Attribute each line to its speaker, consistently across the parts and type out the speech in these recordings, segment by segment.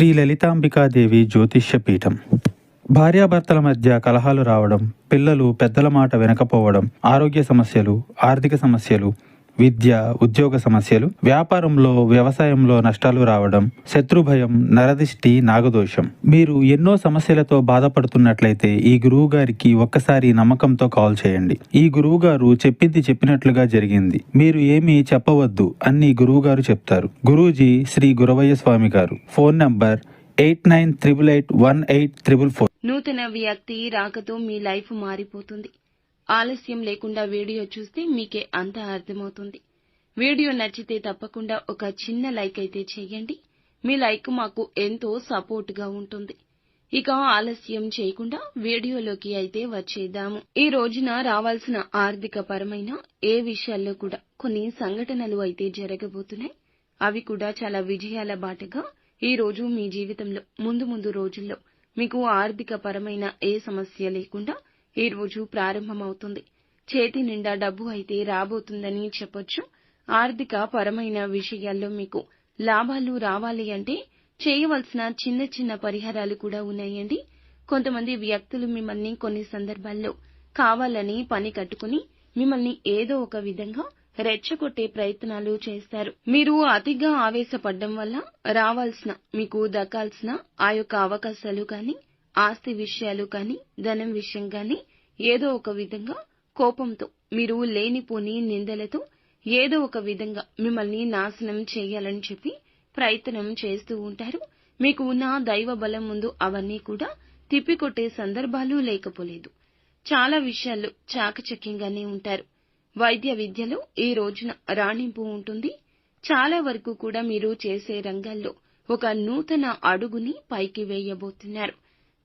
Speaker 1: శ్రీ లలితాంబికాదేవి జ్యోతిష్య పీఠం. భార్యాభర్తల మధ్య కలహాలు రావడం, పిల్లలు పెద్దల మాట వినకపోవడం, ఆరోగ్య సమస్యలు, ఆర్థిక సమస్యలు, విద్య, ఉద్యోగ సమస్యలు, వ్యాపారంలో, వ్యవసాయంలో నష్టాలు రావడం, శత్రుభయం, నరదిష్టి, నాగదోషం. మీరు ఎన్నో సమస్యలతో బాధపడుతున్నట్లయితే ఈ గురువు గారికి ఒక్కసారి నమ్మకంతో కాల్ చేయండి. ఈ గురువు గారు చెప్పింది చెప్పినట్లుగా జరిగింది. మీరు ఏమీ చెప్పవద్దు అన్ని గురువు గారు చెప్తారు. గురూజీ శ్రీ గురవయ్య స్వామి గారు. Phone number 89881844.
Speaker 2: నూతన వ్యక్తి రాకతో మీ లైఫ్ మారిపోతుంది. ఆలస్యం లేకుండా వీడియో చూస్తే మీకే అంతా అర్థమవుతుంది. వీడియో నచ్చితే తప్పకుండా ఒక చిన్న లైక్ అయితే చేయండి. మీ లైక్ మాకు ఎంతో సపోర్ట్ గా ఉంటుంది. ఇక ఆలస్యం చేయకుండా వీడియోలోకి అయితే వచ్చేద్దాము. ఈ రోజున రావాల్సిన ఆర్థిక పరమైన ఏ విషయాల్లో కూడా కొన్ని సంఘటనలు అయితే జరగబోతున్నాయి. అవి కూడా చాలా విజయాల బాటగా ఈ రోజు మీ జీవితంలో ముందు రోజుల్లో మీకు ఆర్థిక పరమైన ఏ సమస్య లేకుండా ఈ రోజు ప్రారంభమవుతుంది. చేతి నిండా డబ్బు అయితే రాబోతుందని చెప్పొచ్చు. ఆర్థిక పరమైన విషయాల్లో మీకు లాభాలు రావాలి అంటే చేయవలసిన చిన్న పరిహారాలు కూడా ఉన్నాయండి. కొంతమంది వ్యక్తులు మిమ్మల్ని కొన్ని సందర్భాల్లో కావాలని పని కట్టుకుని మిమ్మల్ని ఏదో ఒక విధంగా రెచ్చగొట్టే ప్రయత్నాలు చేస్తారు. మీరు అతిగా ఆవేశపడడం వల్ల రావాల్సిన, మీకు దక్కాల్సిన ఆ యొక్క అవకాశాలు కానీ, ఆస్తి విషయాలు కానీ, ధనం విషయం కానీ ఏదో ఒక విధంగా కోపంతో, మీరు లేనిపోని నిందలతో ఏదో ఒక విధంగా మిమ్మల్ని నాశనం చేయాలని చెప్పి ప్రయత్నం చేస్తూ ఉంటారు. మీకు ఉన్న దైవ బలం ముందు అవన్నీ కూడా తిప్పికొట్టే సందర్భాలు లేకపోలేదు. చాలా విషయాల్లో చాకచక్యంగానే ఉంటారు. వైద్య విద్యలో ఈ రోజున రాణింపు ఉంటుంది. చాలా వరకు కూడా మీరు చేసే రంగాల్లో ఒక నూతన అడుగుని పైకి వేయబోతున్నారు.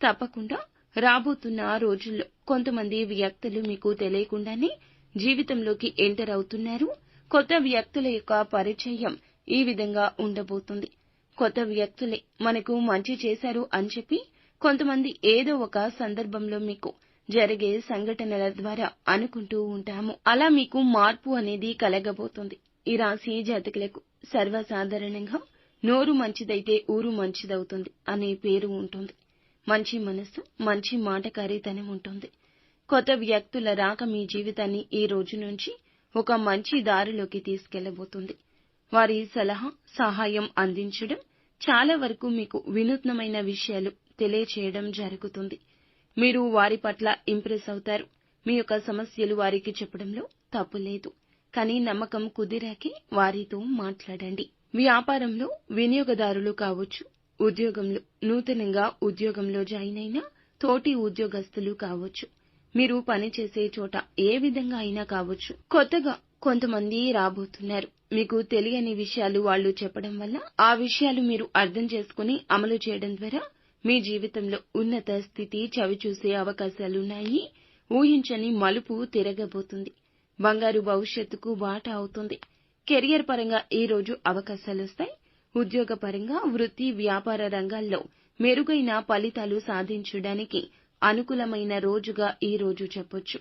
Speaker 2: తప్పకుండా రాబోతున్న రోజుల్లో కొంతమంది వ్యక్తులు మీకు తెలియకుండానే జీవితంలోకి ఎంటర్ అవుతున్నారు. కొత్త వ్యక్తుల యొక్క పరిచయం ఈ విధంగా ఉండబోతుంది. కొత్త వ్యక్తులే మనకు మంచి చేశారు అని చెప్పి కొంతమంది ఏదో ఒక సందర్భంలో మీకు జరిగే సంఘటనల ద్వారా అనుకుంటూ ఉంటాము. అలా మీకు మార్పు అనేది కలగబోతుంది. ఈ రాశి జాతకులకు సర్వసాధారణంగా నోరు మంచిదైతే ఊరు మంచిదవుతుంది అనే పేరు ఉంటుంది. మంచి మనస్సు, మంచి మాటకారితనం ఉంటుంది. కొత్త వ్యక్తుల రాక మీ జీవితాన్ని ఈ రోజు నుంచి ఒక మంచి దారిలోకి తీసుకెళ్లబోతుంది. వారి సలహా, సహాయం అందించడం, చాలా వరకు మీకు వినూత్నమైన విషయాలు తెలియచేయడం జరుగుతుంది. మీరు వారి పట్ల ఇంప్రెస్ అవుతారు. మీ యొక్క సమస్యలు వారికి చెప్పడంలో తప్పు లేదు. కానీ నమ్మకం కుదిరాకే వారితో మాట్లాడండి. వ్యాపారంలో వినియోగదారులు కావచ్చు, ఉద్యోగంలో నూతనంగా ఉద్యోగంలో జాయిన్ అయిన తోటి ఉద్యోగస్తులు కావచ్చు, మీరు పనిచేసే చోట ఏ విధంగా అయినా కావచ్చు, కొత్తగా కొంతమంది రాబోతున్నారు. మీకు తెలియని విషయాలు వాళ్ళు చెప్పడం వల్ల ఆ విషయాలు మీరు అర్థం చేసుకుని అమలు చేయడం ద్వారా మీ జీవితంలో ఉన్నత స్థితి చవిచూసే అవకాశాలున్నాయి. ఊహించని మలుపు తిరగబోతుంది. బంగారు భవిష్యత్తుకు బాట అవుతుంది. కెరియర్ పరంగా ఈ రోజు అవకాశాలొస్తాయి. ఉద్యోగ పరంగా, వృత్తి, వ్యాపార రంగాల్లో మెరుగైన ఫలితాలు సాధించడానికి అనుకూలమైన రోజుగా ఈ రోజు చెప్పొచ్చు.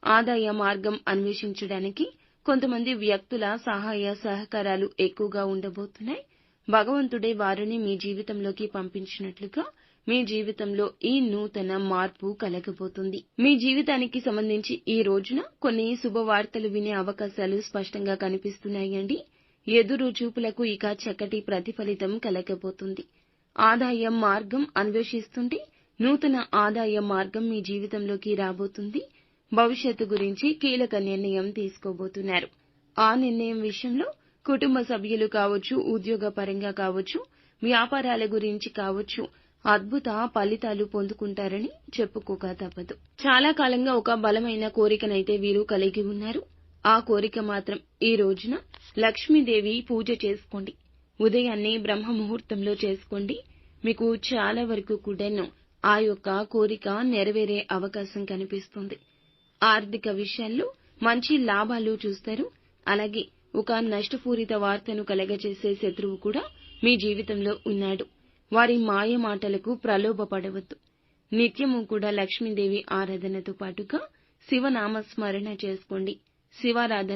Speaker 2: ఆదాయ మార్గం అన్వేషించడానికి కొంతమంది వ్యక్తుల సహాయ సహకారాలు ఎక్కువగా ఉండబోతున్నాయి. భగవంతుడే వారిని మీ జీవితంలోకి పంపించినట్లుగా మీ జీవితంలో ఈ నూతన మార్పు కలగబోతుంది. మీ జీవితానికి సంబంధించి ఈ రోజున కొన్ని శుభవార్తలు వినే అవకాశాలు స్పష్టంగా కనిపిస్తున్నాయండి. ఎదురు చూపులకు ఇక చక్కటి ప్రతిఫలితం కలగబోతుంది. ఆదాయ మార్గం అన్వేషిస్తుంటే నూతన ఆదాయ మార్గం మీ జీవితంలోకి రాబోతుంది. భవిష్యత్తు గురించి కీలక నిర్ణయం తీసుకోబోతున్నారు. ఆ నిర్ణయం విషయంలో కుటుంబ సభ్యులు కావచ్చు, ఉద్యోగ పరంగా కావచ్చు, వ్యాపారాల గురించి కావచ్చు, అద్భుత ఫలితాలు పొందుకుంటారని చెప్పుకోక తప్పదు. చాలా కాలంగా ఒక బలమైన కోరికనైతే వీరు కలిగి ఉన్నారు. ఆ కోరిక మాత్రం ఈ రోజున లక్ష్మీదేవి పూజ చేసుకోండి. ఉదయాన్నే బ్రహ్మ ముహూర్తంలో చేసుకోండి. మీకు చాలా వరకు కూడాను ఆ యొక్క కోరిక నెరవేరే అవకాశం కనిపిస్తుంది. ఆర్థిక విషయాల్లో మంచి లాభాలు చూస్తారు. అలాగే ఒక నష్టపూరిత వార్తను కలగజేసే శత్రువు కూడా మీ జీవితంలో ఉన్నాడు. వారి మాయ మాటలకు ప్రలోభపడవద్దు. నిత్యము కూడా లక్ష్మీదేవి ఆరాధనతో పాటుగా శివనామ స్మరణ చేసుకోండి. శివారాధన